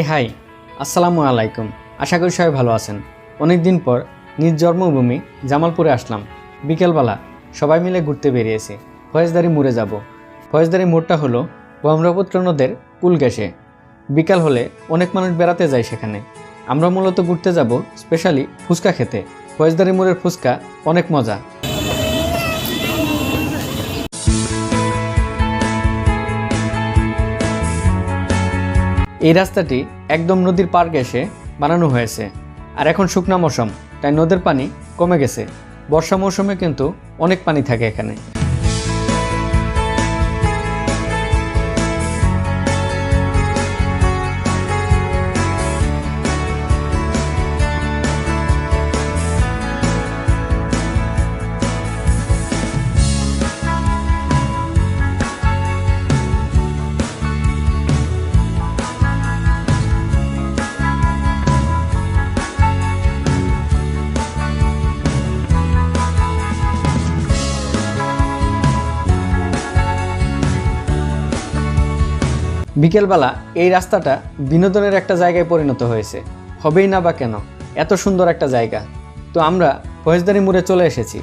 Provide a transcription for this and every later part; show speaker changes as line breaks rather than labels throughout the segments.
High, আসসালামু আলাইকুম। আশা করি সবাই ভালো আছেন। অনেক দিন পর নিজ জন্মভূমি জামালপুরে আসলাম। বিকেলবেলা সবাই মিলে ঘুরতে বেরিয়েছি। ফয়েজদারি মোড়ে যাব। ফয়েজদারি মোড়টা হলো ব্রহ্মপুত্র নদের কুল ঘেঁষে। বিকাল হলে অনেক মানুষ বেড়াতে যায় সেখানে। আমরা মূলত ঘুরতে যাব স্পেশালি ফুচকা খেতে। ফয়েজদারি মোড়ের ফুচকা অনেক মজা। এই রাস্তাটি একদম নদীর পার ঘেঁষে বানানো হয়েছে। আর এখন শুকনা মৌসুম, তাই নদের পানি কমে গেছে। বর্ষা মৌসুমে কিন্তু অনেক পানি থাকে এখানে। বিকেলবেলা এই রাস্তাটা বিনোদনের একটা জায়গায় পরিণত হয়েছে। হবেই না বা কেন, এত সুন্দর একটা জায়গা। তো আমরা ফয়েজদারি মোড়ে চলে এসেছি।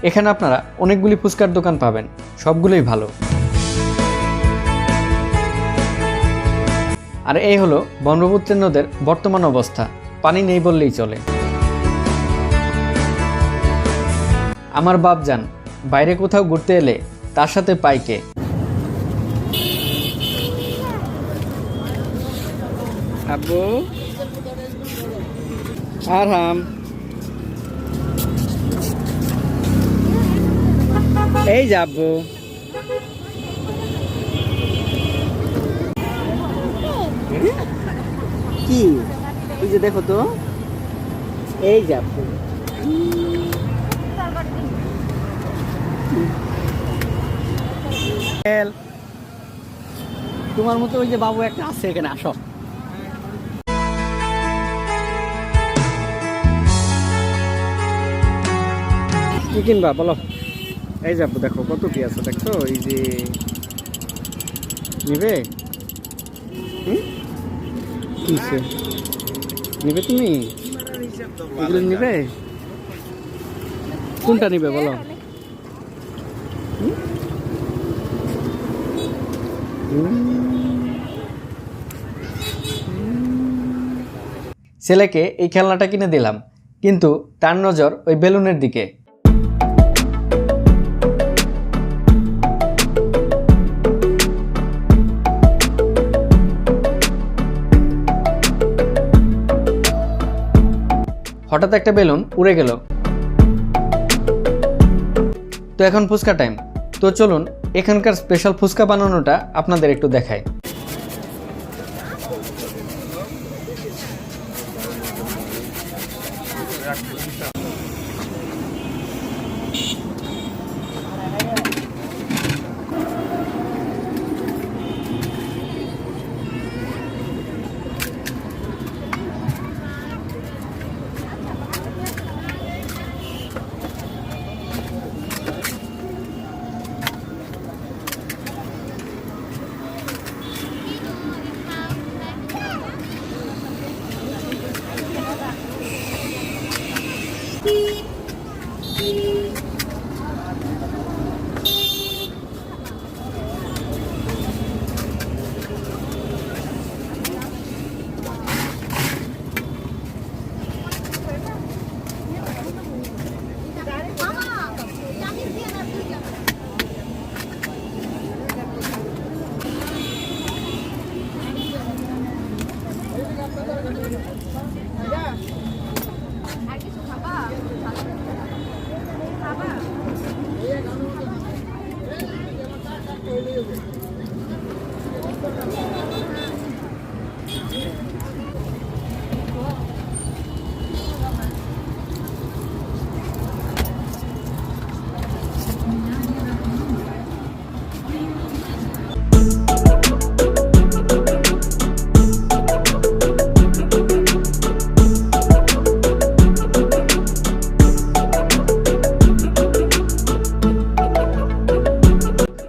এখানে আপনারা অনেকগুলি ফুচকার দোকান পাবেন, সবগুলোই ভালো। আর এই হলো ব্রহ্মপুত্র নদের বর্তমান অবস্থা। পানি নেই বললেই চলে। আমার বাপজান বাইরে কোথাও ঘুরতে এলে তার সাথে পাইকে। আব্বু আর হাম এই যে আব্বু। কি এই যে দেখো তো, এই যে আপু। তোমার মতো ওই যে বাবু একটা আছে এখানে, আসো। কি কিনবা বলো? এই যে আপু দেখো কত কি আছে, দেখছো? এই যে নিবে, কিসে নিবে তুমি? এগুলো নিবে? কোনটা নিবে বলো? ছেলেকে এই খেলনাটা কিনে দিলাম, কিন্তু তার নজর ওই বেলুনের দিকে। হঠাৎ একটা বেলুন উড়ে গেল। তো এখন ফুচকা টাইম। তো চলুন এখানকার স্পেশাল ফুচকা বানানোটা আপনাদের একটু দেখাই।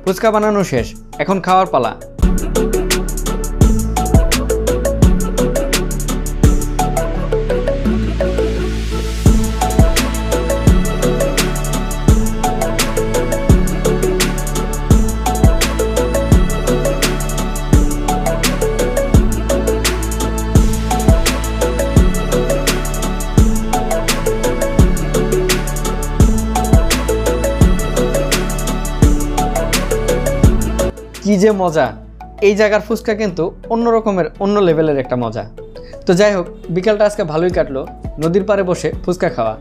ফুচকা বানানো শেষ, এখন খাওয়ার পালা। কি যে মজা! এই জায়গার ফুচকা কিন্তু অন্য রকমের, অন্য লেভেলের একটা মজা। তো যাই হোক, বিকালটা আজকে ভালোই কাটলো নদীর পাড়ে বসে ফুচকা খাওয়া।